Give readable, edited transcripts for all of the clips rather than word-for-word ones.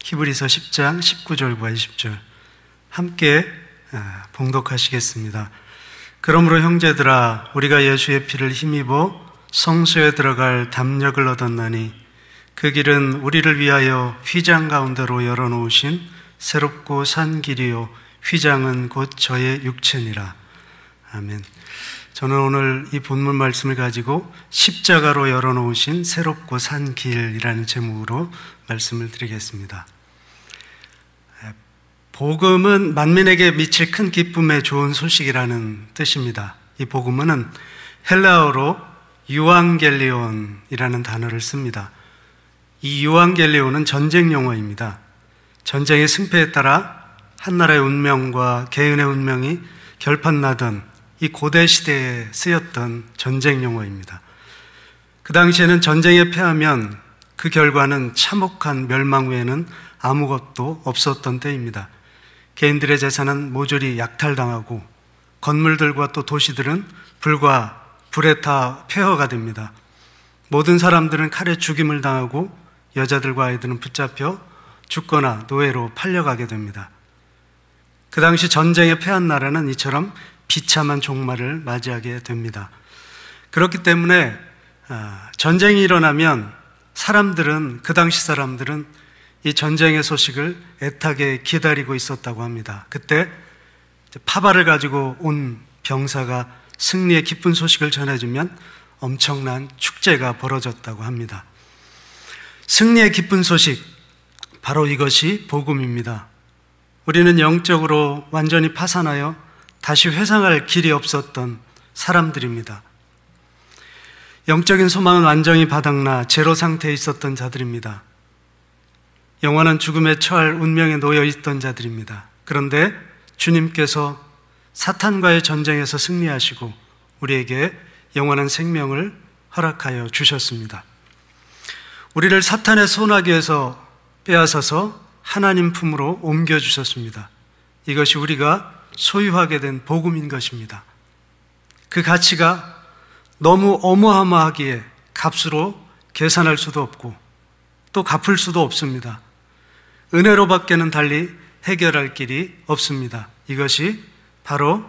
히브리서 10장 19절과 20절 함께 봉독하시겠습니다. 그러므로 형제들아, 우리가 예수의 피를 힘입어 성소에 들어갈 담력을 얻었나니 그 길은 우리를 위하여 휘장 가운데로 열어놓으신 새롭고 산 길이요 휘장은 곧 저의 육체니라. 아멘. 저는 오늘 이 본문 말씀을 가지고 십자가로 열어놓으신 새롭고 산 길이라는 제목으로 말씀을 드리겠습니다. 복음은 만민에게 미칠 큰 기쁨의 좋은 소식이라는 뜻입니다. 이 복음은 헬라어로 유앙겔리온이라는 단어를 씁니다. 이 유앙겔리온은 전쟁 용어입니다. 전쟁의 승패에 따라 한 나라의 운명과 개인의 운명이 결판나던 이 고대 시대에 쓰였던 전쟁 용어입니다. 그 당시에는 전쟁에 패하면 그 결과는 참혹한 멸망 외에는 아무것도 없었던 때입니다. 개인들의 재산은 모조리 약탈당하고 건물들과 또 도시들은 불에 타 폐허가 됩니다. 모든 사람들은 칼에 죽임을 당하고 여자들과 아이들은 붙잡혀 죽거나 노예로 팔려가게 됩니다. 그 당시 전쟁에 패한 나라는 이처럼 비참한 종말을 맞이하게 됩니다. 그렇기 때문에 전쟁이 일어나면 그 당시 사람들은 이 전쟁의 소식을 애타게 기다리고 있었다고 합니다. 그때 파발을 가지고 온 병사가 승리의 기쁜 소식을 전해주면 엄청난 축제가 벌어졌다고 합니다. 승리의 기쁜 소식, 바로 이것이 복음입니다. 우리는 영적으로 완전히 파산하여 다시 회상할 길이 없었던 사람들입니다. 영적인 소망은 완전히 바닥나 제로 상태에 있었던 자들입니다. 영원한 죽음에 처할 운명에 놓여 있던 자들입니다. 그런데 주님께서 사탄과의 전쟁에서 승리하시고 우리에게 영원한 생명을 허락하여 주셨습니다. 우리를 사탄의 손아귀에서 빼앗아서 하나님 품으로 옮겨주셨습니다. 이것이 우리가 소유하게 된 복음인 것입니다. 그 가치가 너무 어마어마하기에 값으로 계산할 수도 없고 또 갚을 수도 없습니다. 은혜로밖에는 달리 해결할 길이 없습니다. 이것이 바로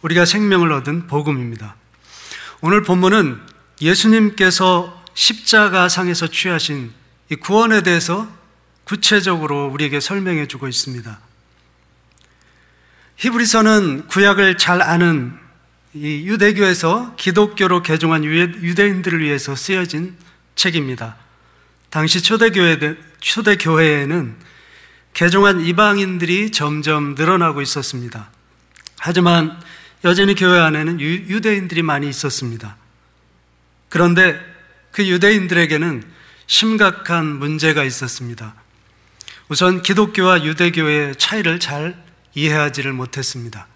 우리가 생명을 얻은 복음입니다. 오늘 본문은 예수님께서 십자가상에서 취하신 이 구원에 대해서 구체적으로 우리에게 설명해 주고 있습니다. 히브리서는 구약을 잘 아는 이 유대교에서 기독교로 개종한 유대인들을 위해서 쓰여진 책입니다. 당시 초대교회에는 개종한 이방인들이 점점 늘어나고 있었습니다. 하지만 여전히 교회 안에는 유대인들이 많이 있었습니다. 그런데 그 유대인들에게는 심각한 문제가 있었습니다. 우선 기독교와 유대교의 차이를 잘 이해하지를 못했습니다.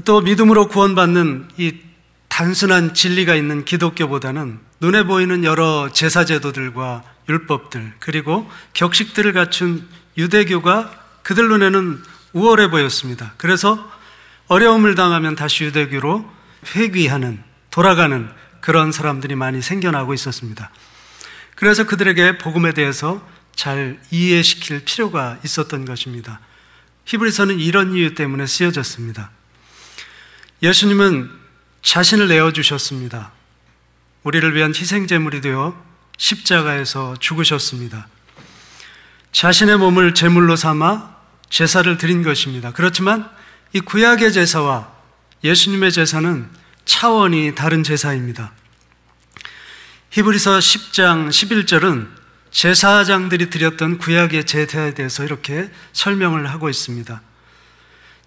또 믿음으로 구원받는 이 단순한 진리가 있는 기독교보다는 눈에 보이는 여러 제사제도들과 율법들 그리고 격식들을 갖춘 유대교가 그들 눈에는 우월해 보였습니다. 그래서 어려움을 당하면 다시 유대교로 회귀하는, 돌아가는 그런 사람들이 많이 생겨나고 있었습니다. 그래서 그들에게 복음에 대해서 잘 이해시킬 필요가 있었던 것입니다. 히브리서는 이런 이유 때문에 쓰여졌습니다. 예수님은 자신을 내어주셨습니다. 우리를 위한 희생제물이 되어 십자가에서 죽으셨습니다. 자신의 몸을 제물로 삼아 제사를 드린 것입니다. 그렇지만 이 구약의 제사와 예수님의 제사는 차원이 다른 제사입니다. 히브리서 10장 11절은 제사장들이 드렸던 구약의 제사에 대해서 이렇게 설명을 하고 있습니다.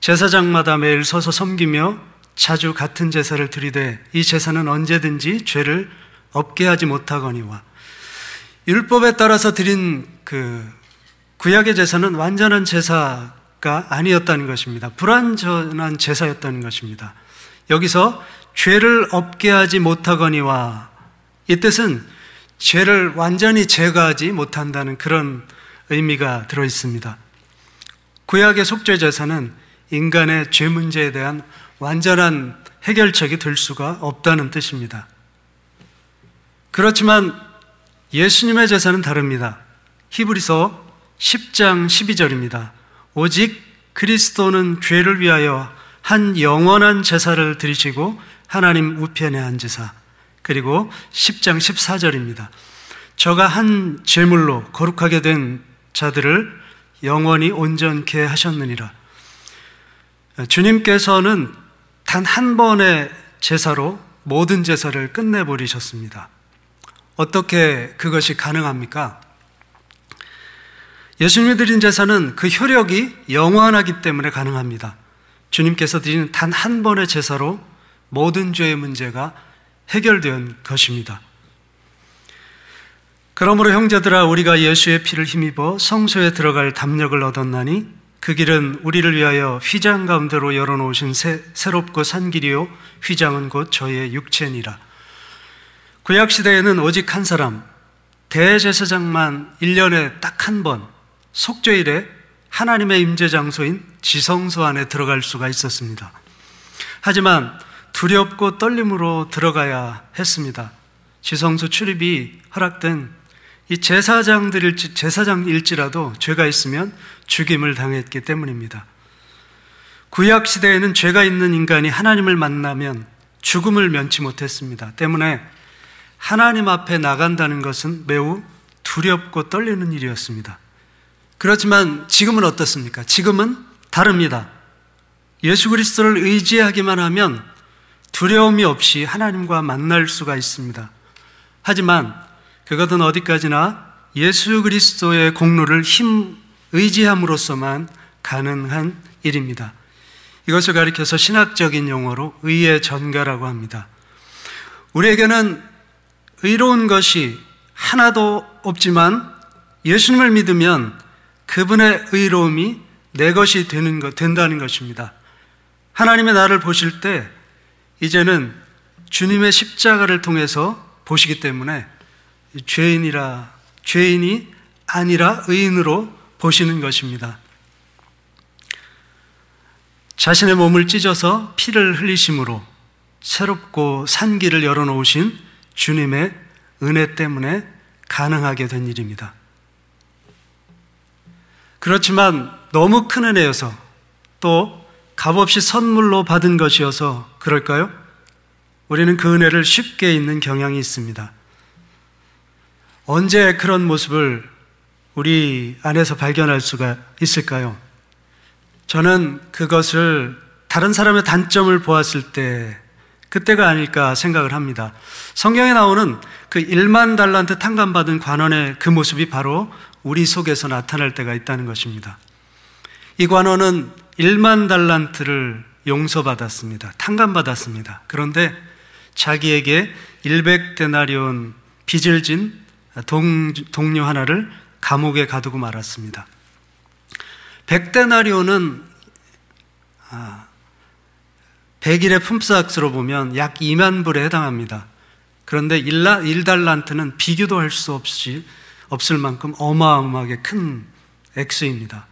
제사장마다 매일 서서 섬기며 자주 같은 제사를 드리되 이 제사는 언제든지 죄를 없게 하지 못하거니와. 율법에 따라서 드린 그 구약의 제사는 완전한 제사가 아니었다는 것입니다. 불완전한 제사였다는 것입니다. 여기서 죄를 없게 하지 못하거니와, 이 뜻은 죄를 완전히 제거하지 못한다는 그런 의미가 들어 있습니다. 구약의 속죄 제사는 인간의 죄 문제에 대한 완전한 해결책이 될 수가 없다는 뜻입니다. 그렇지만 예수님의 제사는 다릅니다. 히브리서 10장 12절입니다. 오직 그리스도는 죄를 위하여 한 영원한 제사를 드리시고 하나님 우편에 앉으사. 그리고 10장 14절입니다. 저가 한 제물로 거룩하게 된 자들을 영원히 온전케 하셨느니라. 주님께서는 단 한 번의 제사로 모든 제사를 끝내버리셨습니다. 어떻게 그것이 가능합니까? 예수님이 드린 제사는 그 효력이 영원하기 때문에 가능합니다. 주님께서 드리는 단 한 번의 제사로 모든 죄의 문제가 해결된 것입니다. 그러므로 형제들아, 우리가 예수의 피를 힘입어 성소에 들어갈 담력을 얻었나니 그 길은 우리를 위하여 휘장 가운데로 열어놓으신 새롭고 산 길이요 휘장은 곧 저의 육체니라. 구약시대에는 오직 한 사람, 대제사장만 1년에 딱 한 번 속죄일에 하나님의 임재 장소인 지성소 안에 들어갈 수가 있었습니다. 하지만 두렵고 떨림으로 들어가야 했습니다. 지성소 출입이 허락된 이 제사장일지라도 죄가 있으면 죽임을 당했기 때문입니다. 구약시대에는 죄가 있는 인간이 하나님을 만나면 죽음을 면치 못했습니다. 때문에 하나님 앞에 나간다는 것은 매우 두렵고 떨리는 일이었습니다. 그렇지만 지금은 어떻습니까? 지금은 다릅니다. 예수 그리스도를 의지하기만 하면 두려움이 없이 하나님과 만날 수가 있습니다. 하지만 그것은 어디까지나 예수 그리스도의 공로를 의지함으로써만 가능한 일입니다. 이것을 가리켜서 신학적인 용어로 의의 전가라고 합니다. 우리에게는 의로운 것이 하나도 없지만 예수님을 믿으면 그분의 의로움이 내 것이 된다는 것입니다. 하나님의 나를 보실 때 이제는 주님의 십자가를 통해서 보시기 때문에 죄인이 아니라 의인으로 보시는 것입니다. 자신의 몸을 찢어서 피를 흘리심으로 새롭고 산 길을 열어놓으신 주님의 은혜 때문에 가능하게 된 일입니다. 그렇지만 너무 큰 은혜여서 또 값없이 선물로 받은 것이어서 그럴까요? 우리는 그 은혜를 쉽게 잊는 경향이 있습니다. 언제 그런 모습을 우리 안에서 발견할 수가 있을까요? 저는 그것을 다른 사람의 단점을 보았을 때 그때가 아닐까 생각을 합니다. 성경에 나오는 그 1만 달란트 탕감받은 관원의 그 모습이 바로 우리 속에서 나타날 때가 있다는 것입니다. 이 관원은 1만 달란트를 용서받았습니다. 탕감받았습니다. 그런데 자기에게 100데나리온 빚을 진 동료 하나를 감옥에 가두고 말았습니다. 100데나리온은 100일의 품삯으로 보면 약 2만 불에 해당합니다. 그런데 1달란트는 비교도 할 수 없을 만큼 어마어마하게 큰 액수입니다.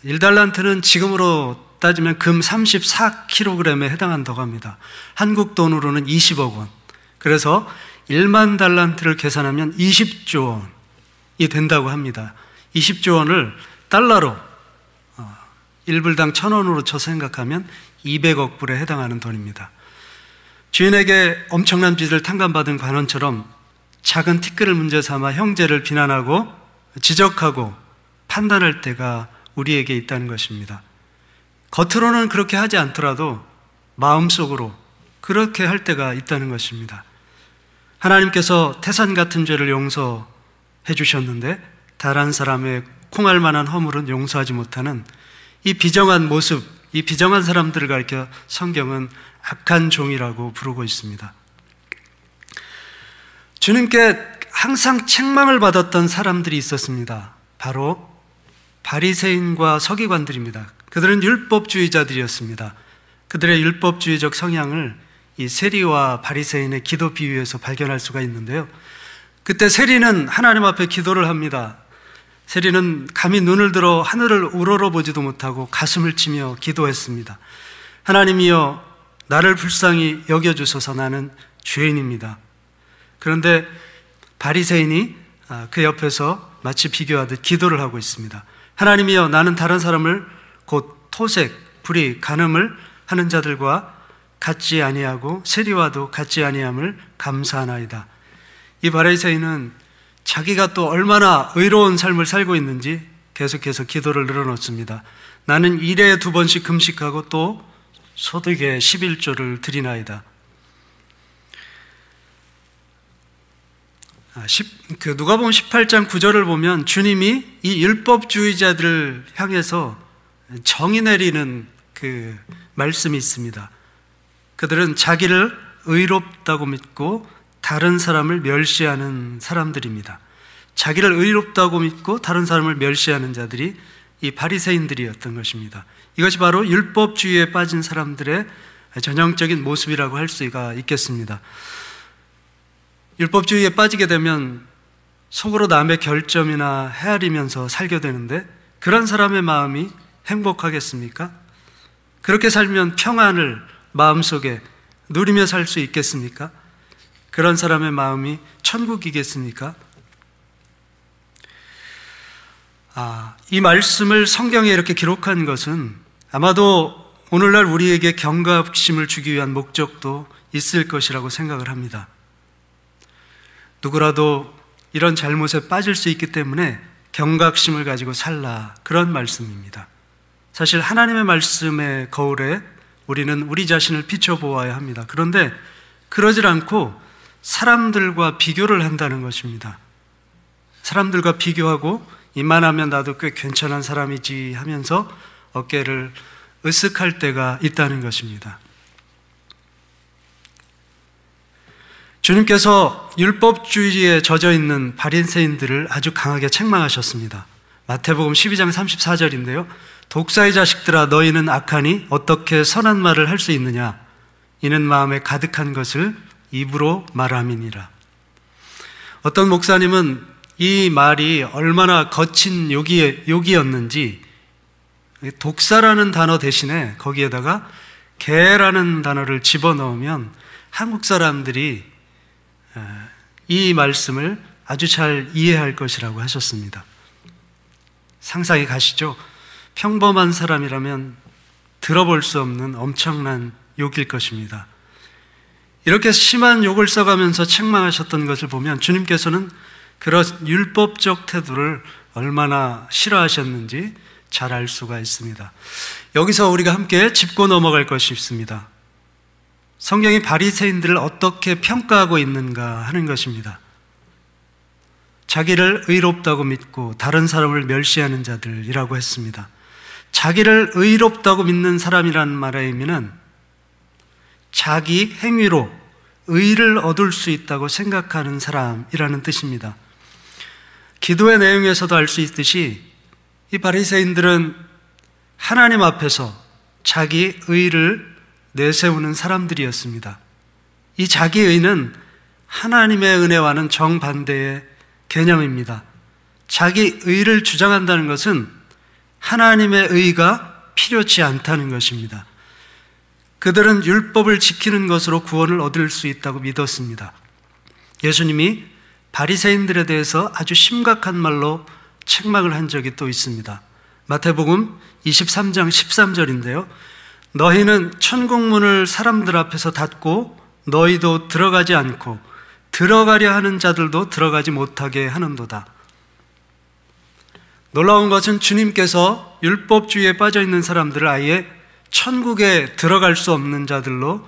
1달란트는 지금으로 따지면 금 34kg에 해당한다고 합니다. 한국 돈으로는 20억 원. 그래서 1만 달란트를 계산하면 20조 원이 된다고 합니다. 20조 원을 달러로 1불당 1,000원으로 쳐 생각하면 200억 불에 해당하는 돈입니다. 주인에게 엄청난 빚을 탕감받은 관원처럼 작은 티끌을 문제 삼아 형제를 비난하고 지적하고 판단할 때가 우리에게 있다는 것입니다. 겉으로는 그렇게 하지 않더라도 마음속으로 그렇게 할 때가 있다는 것입니다. 하나님께서 태산 같은 죄를 용서해 주셨는데 다른 사람의 콩알 만한 허물은 용서하지 못하는 이 비정한 모습, 이 비정한 사람들을 가리켜 성경은 악한 종이라고 부르고 있습니다. 주님께 항상 책망을 받았던 사람들이 있었습니다. 바로 바리새인과 서기관들입니다. 그들은 율법주의자들이었습니다. 그들의 율법주의적 성향을 이 세리와 바리새인의 기도 비유에서 발견할 수가 있는데요. 그때 세리는 하나님 앞에 기도를 합니다. 세리는 감히 눈을 들어 하늘을 우러러보지도 못하고 가슴을 치며 기도했습니다. 하나님이여, 나를 불쌍히 여겨주소서. 나는 죄인입니다. 그런데 바리새인이 그 옆에서 마치 비교하듯 기도를 하고 있습니다. 하나님이여, 나는 다른 사람을 곧 토색, 불의, 간음을 하는 자들과 같지 아니하고 세리와도 같지 아니함을 감사하나이다. 이 바리새인은 자기가 또 얼마나 의로운 삶을 살고 있는지 계속해서 기도를 늘어놓습니다. 나는 일에 2번씩 금식하고 또 소득의 11조를 드리나이다. 누가복음 18장 9절을 보면 주님이 이 율법주의자들을 향해서 정의 내리는 그 말씀이 있습니다. 그들은 자기를 의롭다고 믿고 다른 사람을 멸시하는 사람들입니다. 자기를 의롭다고 믿고 다른 사람을 멸시하는 자들이 이 바리새인들이었던 것입니다. 이것이 바로 율법주의에 빠진 사람들의 전형적인 모습이라고 할 수가 있겠습니다. 율법주의에 빠지게 되면 속으로 남의 결점이나 헤아리면서 살게 되는데, 그런 사람의 마음이 행복하겠습니까? 그렇게 살면 평안을 마음속에 누리며 살 수 있겠습니까? 그런 사람의 마음이 천국이겠습니까? 이 말씀을 성경에 이렇게 기록한 것은 아마도 오늘날 우리에게 경각심을 주기 위한 목적도 있을 것이라고 생각을 합니다. 누구라도 이런 잘못에 빠질 수 있기 때문에 경각심을 가지고 살라, 그런 말씀입니다. 사실 하나님의 말씀의 거울에 우리는 우리 자신을 비춰보아야 합니다. 그런데 그러질 않고 사람들과 비교를 한다는 것입니다. 사람들과 비교하고 이만하면 나도 꽤 괜찮은 사람이지 하면서 어깨를 으쓱할 때가 있다는 것입니다. 주님께서 율법주의에 젖어 있는 바리새인들을 아주 강하게 책망하셨습니다. 마태복음 12장 34절인데요. 독사의 자식들아, 너희는 악하니 어떻게 선한 말을 할 수 있느냐? 이는 마음에 가득한 것을 입으로 말함이니라. 어떤 목사님은 이 말이 얼마나 거친 욕이었는지 독사라는 단어 대신에 거기에다가 개라는 단어를 집어넣으면 한국 사람들이 이 말씀을 아주 잘 이해할 것이라고 하셨습니다. 상상이 가시죠? 평범한 사람이라면 들어볼 수 없는 엄청난 욕일 것입니다. 이렇게 심한 욕을 써가면서 책망하셨던 것을 보면 주님께서는 그런 율법적 태도를 얼마나 싫어하셨는지 잘 알 수가 있습니다. 여기서 우리가 함께 짚고 넘어갈 것이 있습니다. 성경이 바리새인들을 어떻게 평가하고 있는가 하는 것입니다. 자기를 의롭다고 믿고 다른 사람을 멸시하는 자들이라고 했습니다. 자기를 의롭다고 믿는 사람이라는 말의 의미는 자기 행위로 의를 얻을 수 있다고 생각하는 사람이라는 뜻입니다. 기도의 내용에서도 알 수 있듯이 이 바리새인들은 하나님 앞에서 자기 의를 내세우는 사람들이었습니다. 이 자기 의는 하나님의 은혜와는 정반대의 개념입니다. 자기 의를 주장한다는 것은 하나님의 의가 필요치 않다는 것입니다. 그들은 율법을 지키는 것으로 구원을 얻을 수 있다고 믿었습니다. 예수님이 바리새인들에 대해서 아주 심각한 말로 책망을 한 적이 또 있습니다. 마태복음 23장 13절인데요. 너희는 천국문을 사람들 앞에서 닫고 너희도 들어가지 않고 들어가려 하는 자들도 들어가지 못하게 하는도다. 놀라운 것은 주님께서 율법주의에 빠져있는 사람들을 아예 천국에 들어갈 수 없는 자들로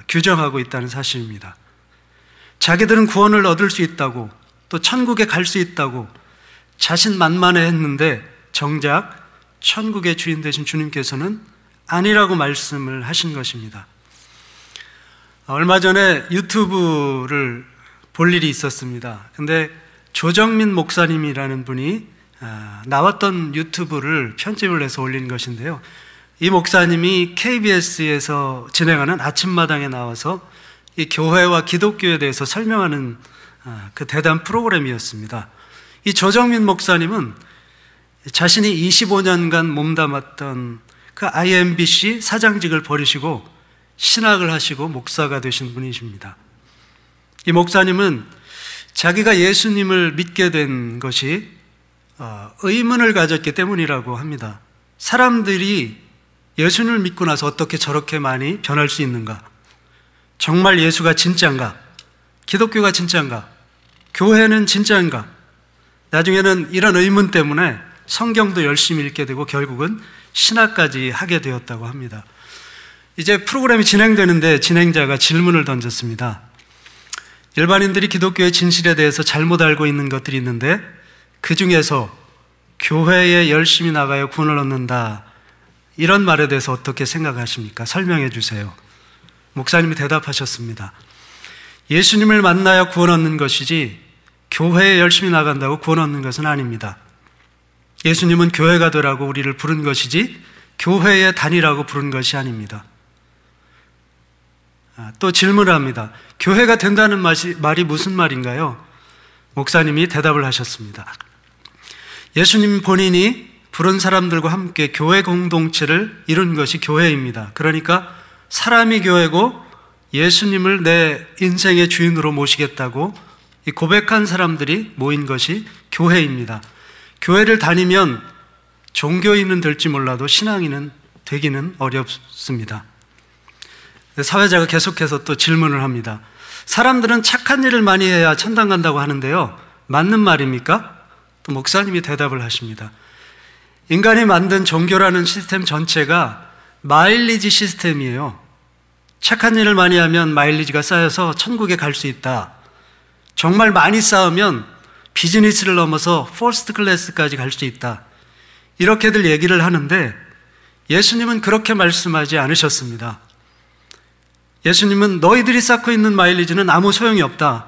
규정하고 있다는 사실입니다. 자기들은 구원을 얻을 수 있다고, 또 천국에 갈 수 있다고 자신만만해 했는데 정작 천국의 주인 되신 주님께서는 아니라고 말씀을 하신 것입니다. 얼마 전에 유튜브를 볼 일이 있었습니다. 근데 조정민 목사님이라는 분이 나왔던 유튜브를 편집을 해서 올린 것인데요. 이 목사님이 KBS에서 진행하는 아침마당에 나와서 이 교회와 기독교에 대해서 설명하는 그 대담 프로그램이었습니다. 이 조정민 목사님은 자신이 25년간 몸담았던 그 IMBC 사장직을 버리시고 신학을 하시고 목사가 되신 분이십니다. 이 목사님은 자기가 예수님을 믿게 된 것이 의문을 가졌기 때문이라고 합니다. 사람들이 예수님을 믿고 나서 어떻게 저렇게 많이 변할 수 있는가? 정말 예수가 진짜인가? 기독교가 진짜인가? 교회는 진짜인가? 나중에는 이런 의문 때문에 성경도 열심히 읽게 되고 결국은 신학까지 하게 되었다고 합니다. 이제 프로그램이 진행되는데 진행자가 질문을 던졌습니다. 일반인들이 기독교의 진실에 대해서 잘못 알고 있는 것들이 있는데 그 중에서 교회에 열심히 나가야 구원을 얻는다, 이런 말에 대해서 어떻게 생각하십니까? 설명해 주세요. 목사님이 대답하셨습니다. 예수님을 만나야 구원 얻는 것이지 교회에 열심히 나간다고 구원 얻는 것은 아닙니다. 예수님은 교회가 되라고 우리를 부른 것이지 교회에 다니라고 부른 것이 아닙니다. 또 질문을 합니다. 교회가 된다는 말이 무슨 말인가요? 목사님이 대답을 하셨습니다. 예수님 본인이 부른 사람들과 함께 교회 공동체를 이룬 것이 교회입니다. 그러니까 사람이 교회고 예수님을 내 인생의 주인으로 모시겠다고 고백한 사람들이 모인 것이 교회입니다. 교회를 다니면 종교인은 될지 몰라도 신앙인은 되기는 어렵습니다. 사회자가 계속해서 또 질문을 합니다. 사람들은 착한 일을 많이 해야 천당 간다고 하는데요, 맞는 말입니까? 또 목사님이 대답을 하십니다. 인간이 만든 종교라는 시스템 전체가 마일리지 시스템이에요. 착한 일을 많이 하면 마일리지가 쌓여서 천국에 갈 수 있다. 정말 많이 쌓으면 비즈니스를 넘어서 퍼스트 클래스까지 갈 수 있다. 이렇게들 얘기를 하는데 예수님은 그렇게 말씀하지 않으셨습니다. 예수님은 너희들이 쌓고 있는 마일리지는 아무 소용이 없다.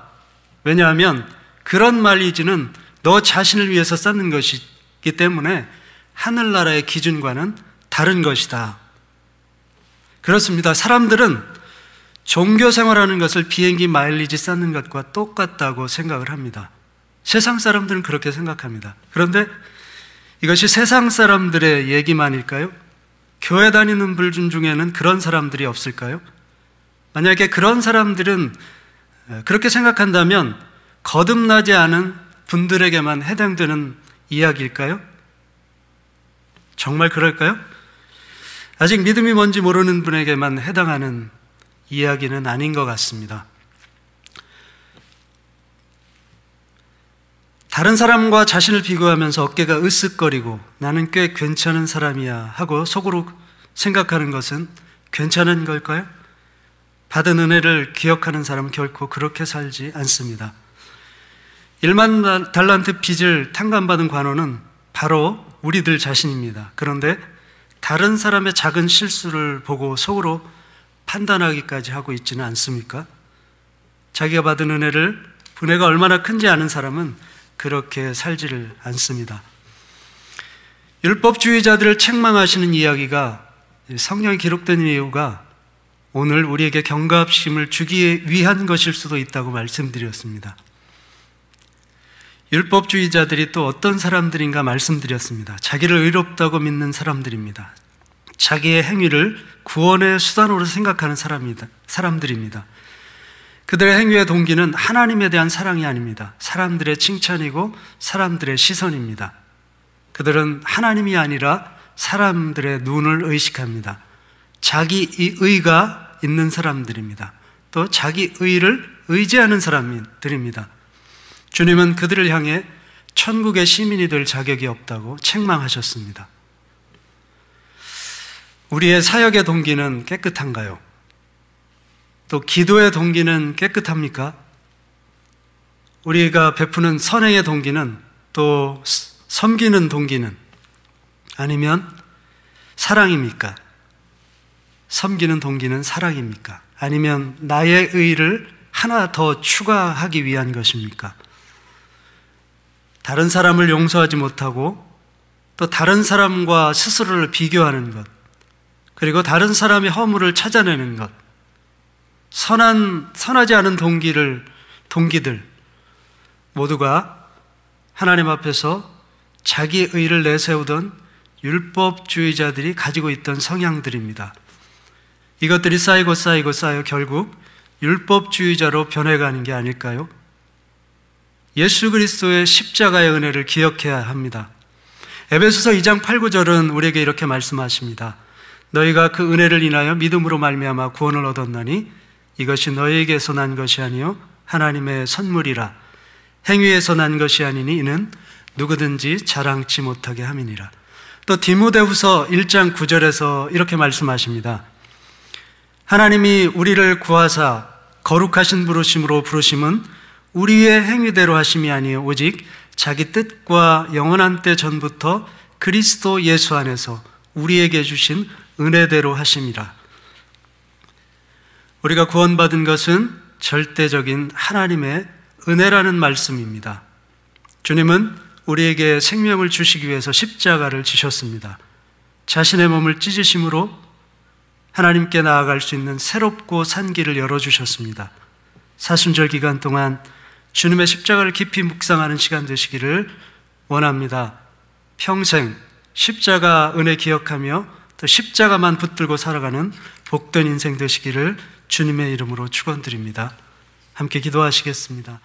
왜냐하면 그런 마일리지는 너 자신을 위해서 쌓는 것이기 때문에 하늘나라의 기준과는 다른 것이다. 그렇습니다. 사람들은 종교 생활하는 것을 비행기 마일리지 쌓는 것과 똑같다고 생각을 합니다. 세상 사람들은 그렇게 생각합니다. 그런데 이것이 세상 사람들의 얘기만일까요? 교회 다니는 분들 중에는 그런 사람들이 없을까요? 만약에 그런 사람들은 그렇게 생각한다면 거듭나지 않은 분들에게만 해당되는 이야기일까요? 정말 그럴까요? 아직 믿음이 뭔지 모르는 분에게만 해당하는 이야기는 아닌 것 같습니다. 다른 사람과 자신을 비교하면서 어깨가 으쓱거리고 나는 꽤 괜찮은 사람이야 하고 속으로 생각하는 것은 괜찮은 걸까요? 받은 은혜를 기억하는 사람은 결코 그렇게 살지 않습니다. 1만 달란트 빚을 탕감받은 관원은 바로 우리들 자신입니다. 그런데 다른 사람의 작은 실수를 보고 속으로 판단하기까지 하고 있지는 않습니까? 자기가 받은 은혜를 분해가 얼마나 큰지 아는 사람은 그렇게 살지를 않습니다. 율법주의자들을 책망하시는 이야기가 성경에 기록된 이유가 오늘 우리에게 경각심을 주기 위한 것일 수도 있다고 말씀드렸습니다. 율법주의자들이 또 어떤 사람들인가 말씀드렸습니다. 자기를 의롭다고 믿는 사람들입니다. 자기의 행위를 구원의 수단으로 생각하는 사람들입니다. 그들의 행위의 동기는 하나님에 대한 사랑이 아닙니다. 사람들의 칭찬이고 사람들의 시선입니다. 그들은 하나님이 아니라 사람들의 눈을 의식합니다. 자기 의가 있는 사람들입니다. 또 자기 의를 의지하는 사람들입니다. 주님은 그들을 향해 천국의 시민이 될 자격이 없다고 책망하셨습니다. 우리의 사역의 동기는 깨끗한가요? 또 기도의 동기는 깨끗합니까? 우리가 베푸는 선행의 동기는, 또 섬기는 동기는, 아니면 사랑입니까? 섬기는 동기는 사랑입니까? 아니면 나의 의를 하나 더 추가하기 위한 것입니까? 다른 사람을 용서하지 못하고 또 다른 사람과 스스로를 비교하는 것, 그리고 다른 사람의 허물을 찾아내는 것, 선하지 않은 동기들 모두가 하나님 앞에서 자기 의를 내세우던 율법주의자들이 가지고 있던 성향들입니다. 이것들이 쌓이고 쌓여 결국 율법주의자로 변해가는 게 아닐까요? 예수 그리스도의 십자가의 은혜를 기억해야 합니다. 에베소서 2장 8, 9절은 우리에게 이렇게 말씀하십니다. 너희가 그 은혜를 인하여 믿음으로 말미암아 구원을 얻었나니 이것이 너희에게서 난 것이 아니요 하나님의 선물이라. 행위에서 난 것이 아니니 이는 누구든지 자랑치 못하게 함이니라. 또 디모데후서 1장 9절에서 이렇게 말씀하십니다. 하나님이 우리를 구하사 거룩하신 부르심으로 부르심은 우리의 행위대로 하심이 아니요 오직 자기 뜻과 영원한 때 전부터 그리스도 예수 안에서 우리에게 주신 은혜대로 하심이라. 우리가 구원받은 것은 절대적인 하나님의 은혜라는 말씀입니다. 주님은 우리에게 생명을 주시기 위해서 십자가를 지셨습니다. 자신의 몸을 찢으심으로 하나님께 나아갈 수 있는 새롭고 산 길을 열어주셨습니다. 사순절 기간 동안 주님의 십자가를 깊이 묵상하는 시간 되시기를 원합니다. 평생 십자가 은혜 기억하며 또 십자가만 붙들고 살아가는 복된 인생 되시기를 주님의 이름으로 축원드립니다. 함께 기도하시겠습니다.